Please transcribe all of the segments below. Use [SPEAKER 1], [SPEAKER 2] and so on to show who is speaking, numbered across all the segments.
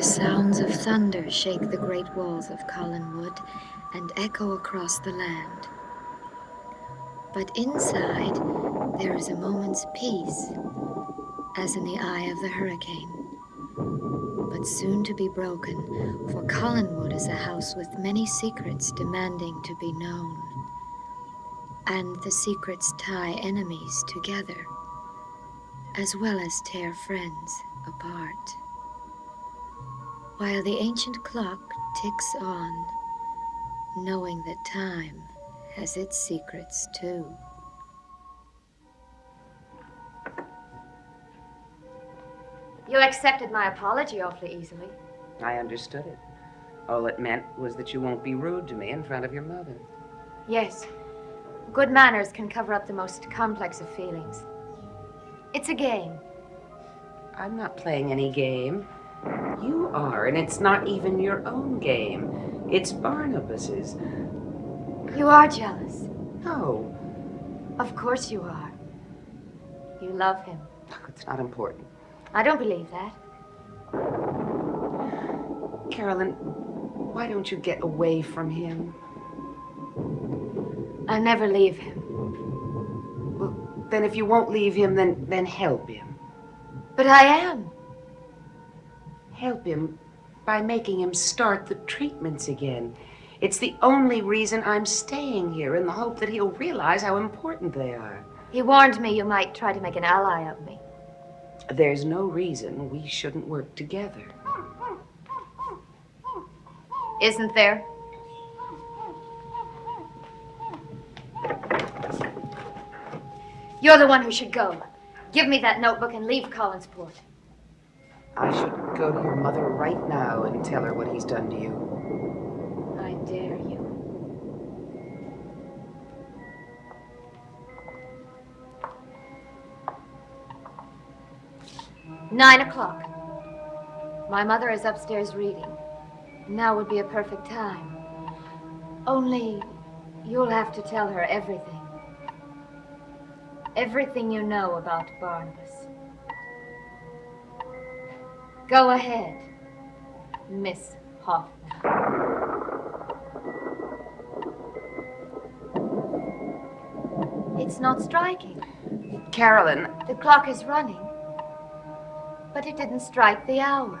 [SPEAKER 1] The sounds of thunder shake the great walls of Collinwood and echo across the land. But inside, there is a moment's peace, as in the eye of the hurricane, but soon to be broken, for Collinwood is a house with many secrets demanding to be known. And the secrets tie enemies together, as well as tear friends apart. While the ancient clock ticks on, knowing that time has its secrets too.
[SPEAKER 2] You accepted my apology awfully easily.
[SPEAKER 3] I understood it. All it meant was that you won't be rude to me in front of your mother.
[SPEAKER 2] Yes. Good manners can cover up the most complex of feelings. It's a game.
[SPEAKER 3] I'm not playing any game. You are, and it's not even your own game. It's Barnabas's.
[SPEAKER 2] You are jealous.
[SPEAKER 3] No.
[SPEAKER 2] Of course you are. You love him.
[SPEAKER 3] It's not important.
[SPEAKER 2] I don't believe that.
[SPEAKER 3] Carolyn, why don't you get away from him?
[SPEAKER 2] I never leave him.
[SPEAKER 3] Well, then if you won't leave him, then help him.
[SPEAKER 2] But I am.
[SPEAKER 3] Help him by making him start the treatments again. It's the only reason I'm staying here, in the hope that he'll realize how important they are.
[SPEAKER 2] He warned me you might try to make an ally of me.
[SPEAKER 3] There's no reason we shouldn't work together.
[SPEAKER 2] Isn't there? You're the one who should go. Give me that notebook and leave Collinsport.
[SPEAKER 3] I should go to your mother right now and tell her what he's done to you.
[SPEAKER 2] I dare you. Nine o'clock. My mother is upstairs reading. Now would be a perfect time. Only you'll have to tell her everything. Everything you know about Barnabas. Go ahead, Miss Hoffman. It's not striking.
[SPEAKER 3] Carolyn.
[SPEAKER 2] The clock is running, but it didn't strike the hour.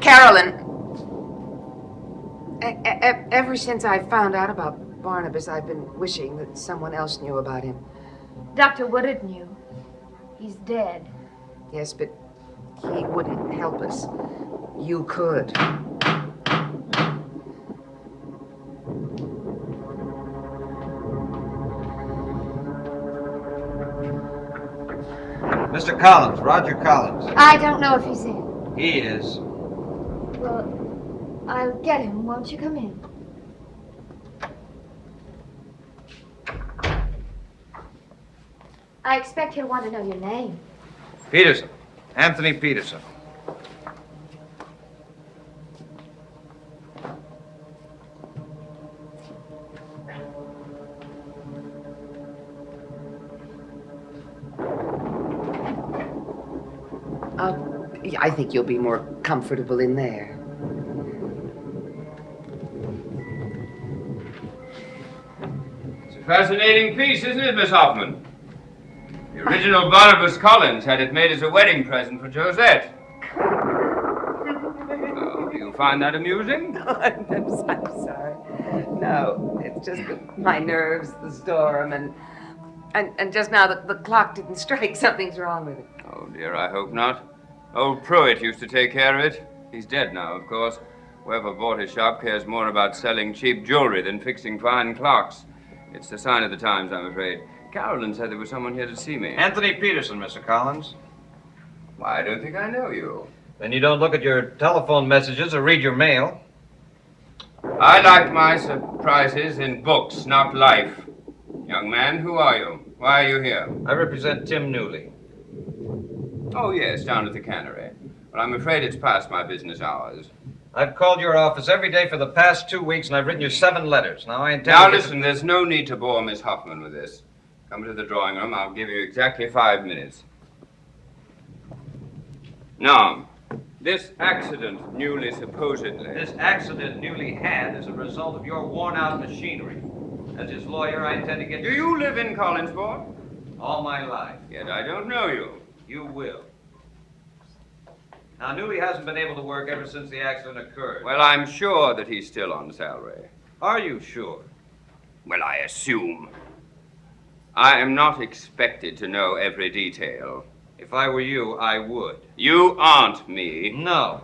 [SPEAKER 3] Carolyn, ever since I found out about Barnabas, I've been wishing that someone else knew about him.
[SPEAKER 2] Dr. Woodard knew. He's dead.
[SPEAKER 3] Yes, but he wouldn't help us. You could.
[SPEAKER 4] Mr. Collins, Roger Collins.
[SPEAKER 2] I don't know if he's in.
[SPEAKER 4] He is.
[SPEAKER 2] Well, I'll get him. Won't you come in? I expect he'll want to know your name.
[SPEAKER 4] Peterson. Anthony Peterson.
[SPEAKER 3] I think you'll be more comfortable in there.
[SPEAKER 5] It's a fascinating piece, isn't it, Miss Hoffman? The original Barnabas Collins had it made as a wedding present for Josette. Oh, do you find that amusing?
[SPEAKER 3] I'm sorry. No, it's just my nerves, the storm, and just now the clock didn't strike. Something's wrong with it.
[SPEAKER 5] Oh, dear, I hope not. Old Pruitt used to take care of it. He's dead now, of course. Whoever bought his shop cares more about selling cheap jewelry than fixing fine clocks. It's the sign of the times, I'm afraid. Carolyn said there was someone here to see me.
[SPEAKER 4] Anthony Peterson, Mr. Collins.
[SPEAKER 5] Why, I don't think I know you.
[SPEAKER 4] Then you don't look at your telephone messages or read your mail.
[SPEAKER 5] I like my surprises in books, not life. Young man, who are you? Why are you here?
[SPEAKER 4] I represent Tim Newley.
[SPEAKER 5] Oh, yes, down at the cannery. Well, I'm afraid it's past my business hours.
[SPEAKER 4] I've called your office every day for the past 2 weeks, and I've written you 7 letters. Now, I intend
[SPEAKER 5] Now,
[SPEAKER 4] to get
[SPEAKER 5] listen, there's no need to bore Miss Hoffman with this. Come to the drawing room. I'll give you exactly 5 minutes. Now, this accident, supposedly...
[SPEAKER 4] This accident Newley had is a result of your worn-out machinery. As his lawyer, I intend to get...
[SPEAKER 5] Do you live in Collinsport?
[SPEAKER 4] All my life.
[SPEAKER 5] Yet I don't know you.
[SPEAKER 4] You will. Now, Newley hasn't been able to work ever since the accident occurred.
[SPEAKER 5] Well, I'm sure that he's still on salary.
[SPEAKER 4] Are you sure?
[SPEAKER 5] Well, I assume. I am not expected to know every detail.
[SPEAKER 4] If I were you, I would.
[SPEAKER 5] You aren't me.
[SPEAKER 4] No.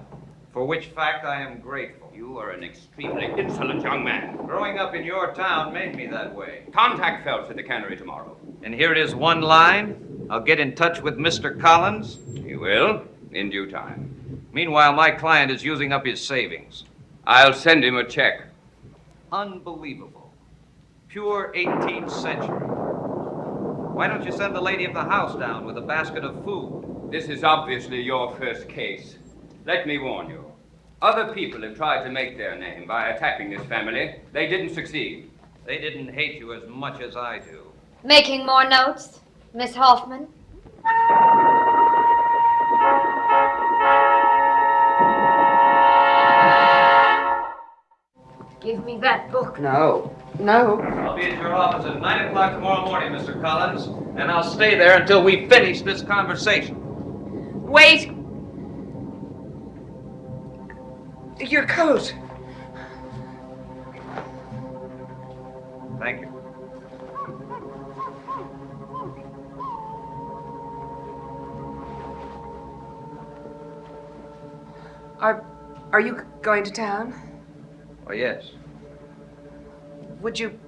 [SPEAKER 4] For which fact I am grateful.
[SPEAKER 5] You are an extremely insolent young man.
[SPEAKER 4] Growing up in your town made me that way.
[SPEAKER 5] Contact Phelps at the cannery tomorrow.
[SPEAKER 4] And here it is, one line. I'll get in touch with Mr. Collins.
[SPEAKER 5] You will, in due time.
[SPEAKER 4] Meanwhile, my client is using up his savings.
[SPEAKER 5] I'll send him a check.
[SPEAKER 4] Unbelievable. Pure 18th century. Why don't you send the lady of the house down with a basket of food?
[SPEAKER 5] This is obviously your first case. Let me warn you. Other people have tried to make their name by attacking this family. They didn't succeed.
[SPEAKER 4] They didn't hate you as much as I do.
[SPEAKER 2] Making more notes, Miss Hoffman? Give me that book.
[SPEAKER 3] No.
[SPEAKER 4] I'll be at your office at 9 o'clock tomorrow morning, Mr. Collins, and I'll stay there until we finish this conversation.
[SPEAKER 3] Wait! Your coat.
[SPEAKER 4] Thank you.
[SPEAKER 3] Are you going to town?
[SPEAKER 4] Oh, yes.
[SPEAKER 3] Would you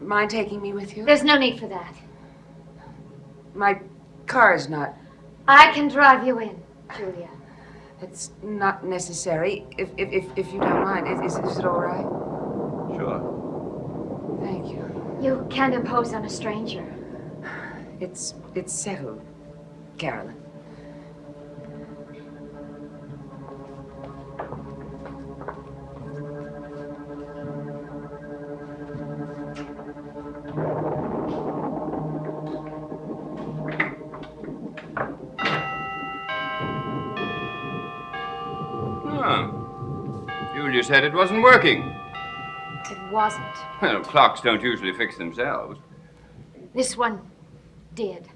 [SPEAKER 3] mind taking me with you?
[SPEAKER 2] There's no need for that.
[SPEAKER 3] My car's not.
[SPEAKER 2] I can drive you in, Julia.
[SPEAKER 3] It's not necessary. If you don't mind, is it all right?
[SPEAKER 4] Sure.
[SPEAKER 3] Thank you.
[SPEAKER 2] You can't impose on a stranger.
[SPEAKER 3] It's settled, Carolyn.
[SPEAKER 5] Julia said it wasn't working.
[SPEAKER 2] It wasn't.
[SPEAKER 5] Well, clocks don't usually fix themselves.
[SPEAKER 2] This one did.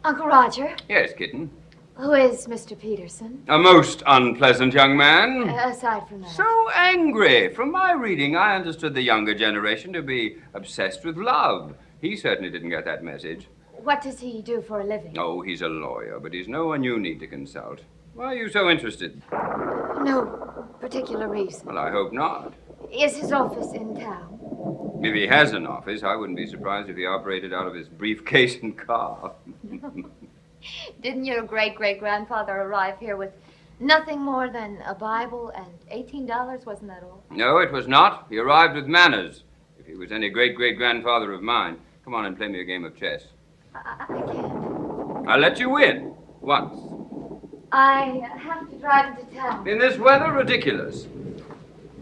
[SPEAKER 2] Uncle Roger,
[SPEAKER 5] Yes, kitten.
[SPEAKER 2] who is Mr. Peterson?
[SPEAKER 5] A most unpleasant young man.
[SPEAKER 2] Aside from that.
[SPEAKER 5] So angry. From my reading, I understood the younger generation to be obsessed with love. He certainly didn't get that message.
[SPEAKER 2] What does he do for a living?
[SPEAKER 5] Oh, he's a lawyer, but he's no one you need to consult. Why are you so interested?
[SPEAKER 2] No particular reason.
[SPEAKER 5] Well, I hope not.
[SPEAKER 2] Is his office in town?
[SPEAKER 5] If he has an office, I wouldn't be surprised if he operated out of his briefcase and car.
[SPEAKER 2] Didn't your great-great-grandfather arrive here with nothing more than a Bible and $18? Wasn't that all?
[SPEAKER 5] No, it was not. He arrived with manners. If he was any great-great-grandfather of mine. Come on and play me a game of chess.
[SPEAKER 2] I can't.
[SPEAKER 5] I'll let you win. Once.
[SPEAKER 2] I have to drive into town.
[SPEAKER 5] In this weather, ridiculous.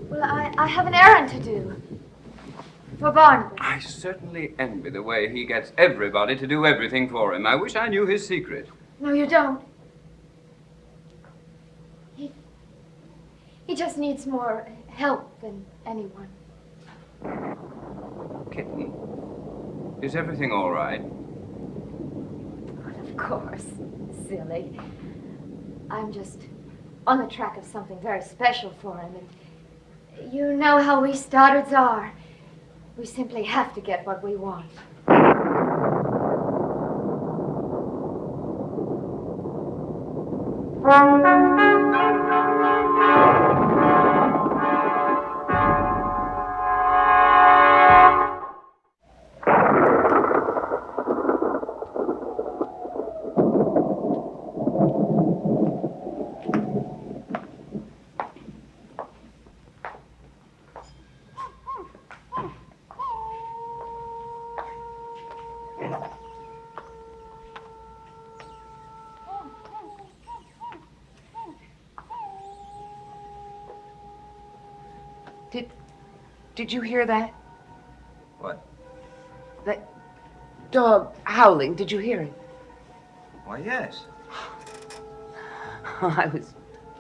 [SPEAKER 2] Well, I have an errand to do. For Barnaby.
[SPEAKER 5] I certainly envy the way he gets everybody to do everything for him. I wish I knew his secret.
[SPEAKER 2] No, you don't. He just needs more help than anyone.
[SPEAKER 5] Kitten, is everything all right?
[SPEAKER 2] Of course, silly. I'm just on the track of something very special for him, and you know how we Stoddards are. We simply have to get what we want.
[SPEAKER 3] Did you hear that?
[SPEAKER 4] What?
[SPEAKER 3] That dog howling. Did you hear it?
[SPEAKER 4] Why, yes.
[SPEAKER 3] I was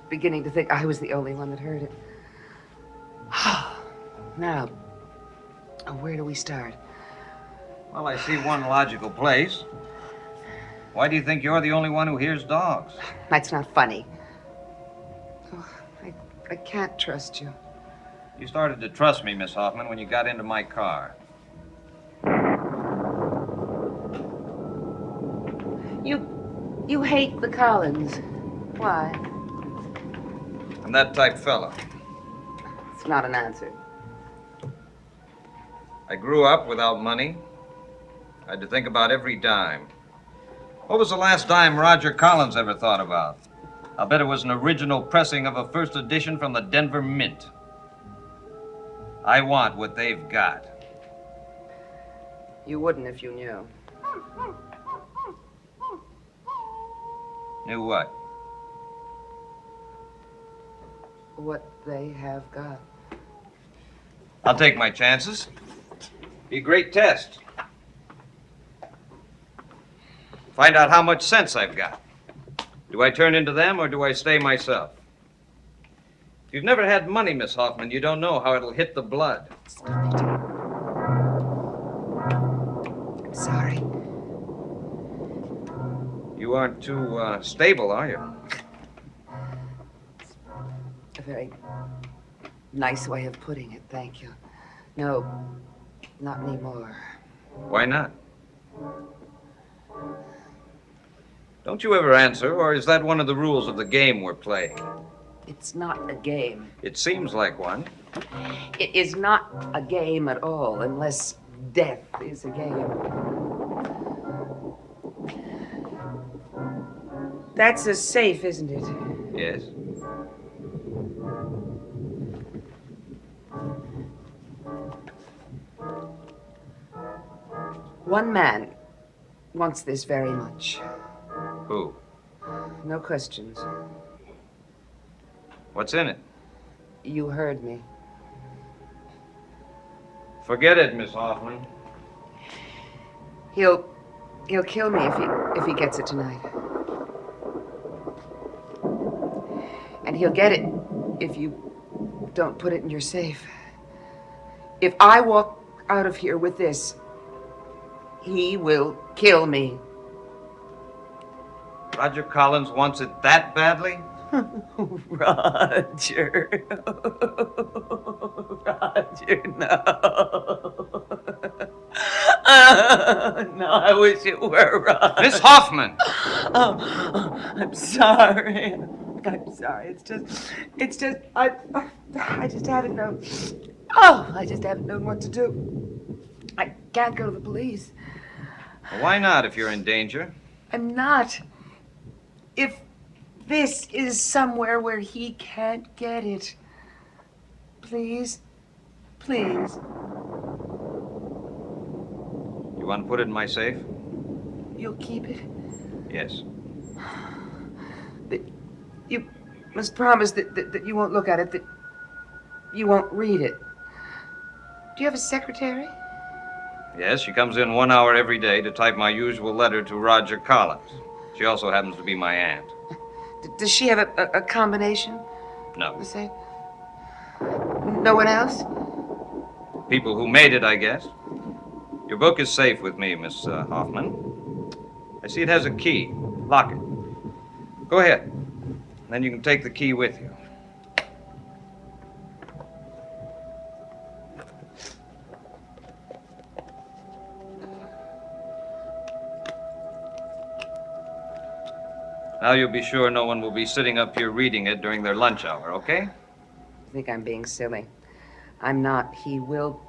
[SPEAKER 3] beginning to think I was the only one that heard it. Now, where do we start?
[SPEAKER 4] Well, I see one logical place. Why do you think you're the only one who hears dogs?
[SPEAKER 3] That's not funny. Oh, I can't trust you.
[SPEAKER 4] You started to trust me, Miss Hoffman, when you got into my car.
[SPEAKER 3] You hate the Collins. Why?
[SPEAKER 4] I'm that type fella.
[SPEAKER 3] It's not an answer.
[SPEAKER 4] I grew up without money. I had to think about every dime. What was the last dime Roger Collins ever thought about? I'll bet it was an original pressing of a first edition from the Denver Mint. I want what they've got.
[SPEAKER 3] You wouldn't if you knew.
[SPEAKER 4] Knew what?
[SPEAKER 3] What they have got.
[SPEAKER 4] I'll take my chances. Be a great test. Find out how much sense I've got. Do I turn into them or do I stay myself? If you've never had money, Miss Hoffman, you don't know how it'll hit the blood.
[SPEAKER 3] Stop it. I'm sorry.
[SPEAKER 4] You aren't too stable, are you?
[SPEAKER 3] A very nice way of putting it, thank you. No, not anymore.
[SPEAKER 4] Why not? Don't you ever answer, or is that one of the rules of the game we're playing?
[SPEAKER 3] It's not a game.
[SPEAKER 4] It seems like one.
[SPEAKER 3] It is not a game at all, unless death is a game. That's a safe, isn't it?
[SPEAKER 4] Yes.
[SPEAKER 3] One man wants this very much.
[SPEAKER 4] Who?
[SPEAKER 3] No questions.
[SPEAKER 4] What's in it?
[SPEAKER 3] You heard me.
[SPEAKER 4] Forget it, Miss Hoffman.
[SPEAKER 3] He'll kill me if he gets it tonight. And he'll get it if you don't put it in your safe. If I walk out of here with this, he will kill me.
[SPEAKER 4] Roger Collins wants it that badly?
[SPEAKER 3] Roger. Roger, no. No, I wish it were Roger.
[SPEAKER 4] Miss Hoffman!
[SPEAKER 3] Oh, I'm sorry. I'm sorry. It's just, I just haven't known. Oh, I just haven't known what to do. I can't go to the police.
[SPEAKER 4] Well, why not if you're in danger?
[SPEAKER 3] I'm not. If this is somewhere where he can't get it, please, please.
[SPEAKER 4] You want to put it in my safe?
[SPEAKER 3] You'll keep it?
[SPEAKER 4] Yes.
[SPEAKER 3] You must promise that you won't look at it, that you won't read it. Do you have a secretary?
[SPEAKER 4] Yes, she comes in 1 hour every day to type my usual letter to Roger Collins. She also happens to be my aunt.
[SPEAKER 3] Does she have a combination?
[SPEAKER 4] No.
[SPEAKER 3] The safe? No one else?
[SPEAKER 4] People who made it, I guess. Your book is safe with me, Miss Hoffman. I see it has a key. Lock it. Go ahead. Then you can take the key with you. Now you'll be sure no one will be sitting up here reading it during their lunch hour, okay?
[SPEAKER 3] I think I'm being silly. I'm not. He will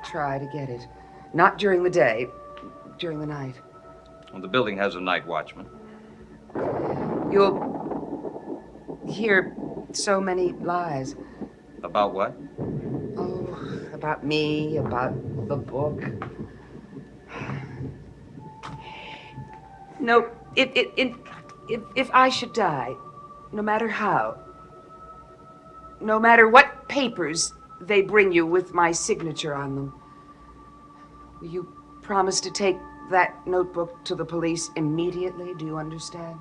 [SPEAKER 3] try to get it. Not during the day, during the night.
[SPEAKER 4] Well, the building has a night watchman.
[SPEAKER 3] You'll hear so many lies.
[SPEAKER 4] About what?
[SPEAKER 3] Oh, about me, about the book. No, if I should die, no matter how, no matter what papers they bring you with my signature on them. Will you promise to take that notebook to the police immediately? Do you understand?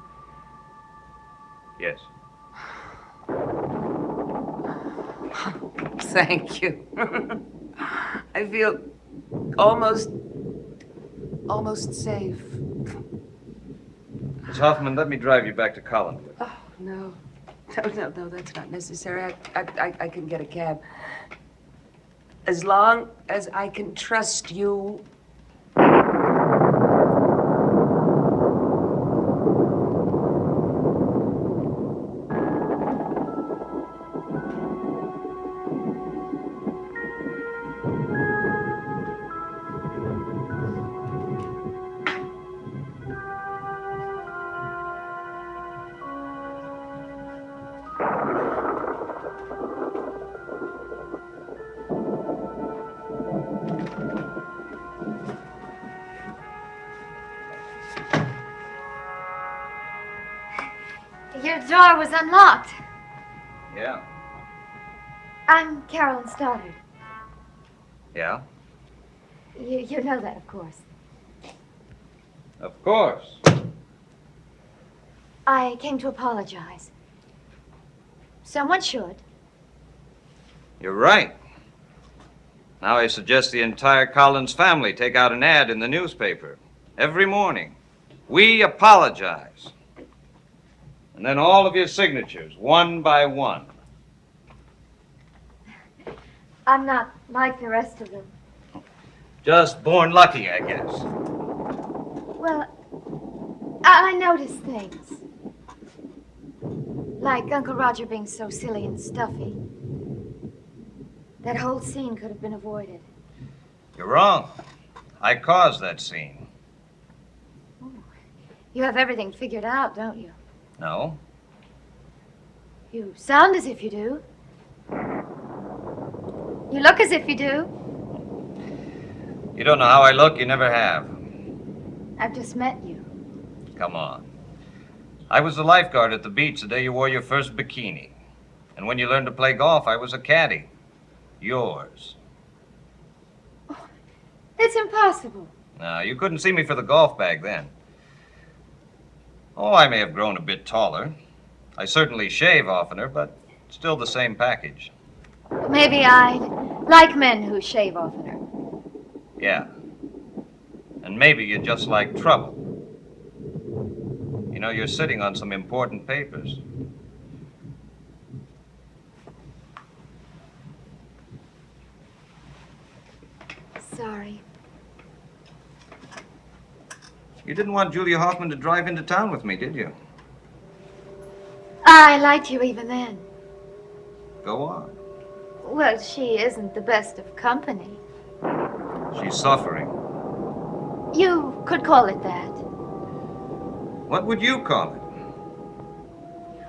[SPEAKER 4] Yes.
[SPEAKER 3] Thank you. I feel almost safe.
[SPEAKER 4] Miss Hoffman, let me drive you back to Collinwood.
[SPEAKER 3] Oh, no. No, that's not necessary. I can get a cab. As long as I can trust you.
[SPEAKER 2] Your door was unlocked.
[SPEAKER 4] Yeah.
[SPEAKER 2] I'm Carolyn Stoddard.
[SPEAKER 4] Yeah?
[SPEAKER 2] You know that, of course.
[SPEAKER 4] Of course.
[SPEAKER 2] I came to apologize. Someone should.
[SPEAKER 4] You're right. Now I suggest the entire Collins family take out an ad in the newspaper every morning. We apologize. And then all of your signatures, one by one.
[SPEAKER 2] I'm not like the rest of them.
[SPEAKER 4] Just born lucky, I guess.
[SPEAKER 2] Well, I notice things. Like Uncle Roger being so silly and stuffy. That whole scene could have been avoided.
[SPEAKER 4] You're wrong. I caused that scene.
[SPEAKER 2] You have everything figured out, don't you?
[SPEAKER 4] No?
[SPEAKER 2] You sound as if you do. You look as if you do.
[SPEAKER 4] You don't know how I look, you never have.
[SPEAKER 2] I've just met you.
[SPEAKER 4] Come on. I was the lifeguard at the beach the day you wore your first bikini. And when you learned to play golf, I was a caddy. Yours.
[SPEAKER 2] It's impossible.
[SPEAKER 4] No, you couldn't see me for the golf bag then. Oh, I may have grown a bit taller. I certainly shave oftener, but still the same package.
[SPEAKER 2] Maybe I'd like men who shave oftener.
[SPEAKER 4] Yeah. And maybe you just like trouble. You know, you're sitting on some important papers.
[SPEAKER 2] Sorry.
[SPEAKER 4] You didn't want Julia Hoffman to drive into town with me, did you?
[SPEAKER 2] I liked you even then.
[SPEAKER 4] Go on.
[SPEAKER 2] Well, she isn't the best of company.
[SPEAKER 4] She's suffering.
[SPEAKER 2] You could call it that.
[SPEAKER 4] What would you call it?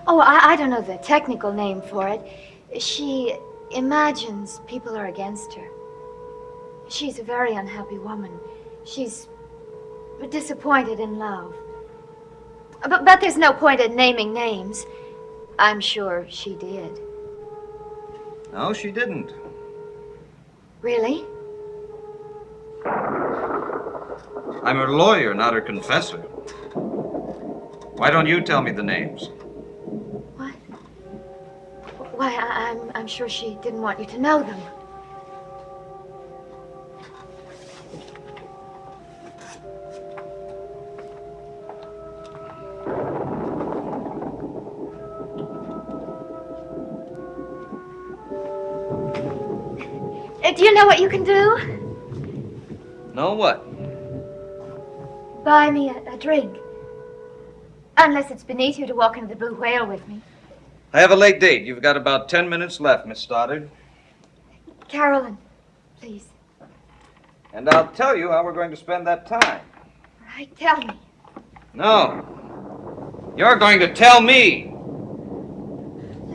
[SPEAKER 2] Oh, I don't know the technical name for it. She imagines people are against her. She's a very unhappy woman. She's disappointed in love. But there's no point in naming names. I'm sure she did.
[SPEAKER 4] No, she didn't.
[SPEAKER 2] Really?
[SPEAKER 4] I'm her lawyer, not her confessor. Why don't you tell me the names?
[SPEAKER 2] What? Why, I'm sure she didn't want you to know them. Do you know what you can do?
[SPEAKER 4] No, what?
[SPEAKER 2] Buy me a drink. Unless it's beneath you to walk into the Blue Whale with me.
[SPEAKER 4] I have a late date. You've got about 10 minutes left, Miss Stoddard.
[SPEAKER 2] Carolyn, please.
[SPEAKER 4] And I'll tell you how we're going to spend that time.
[SPEAKER 2] All right, tell me.
[SPEAKER 4] No. You're going to tell me.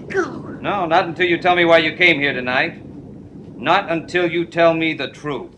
[SPEAKER 2] Go.
[SPEAKER 4] No, not until you tell me why you came here tonight. Not until you tell me the truth.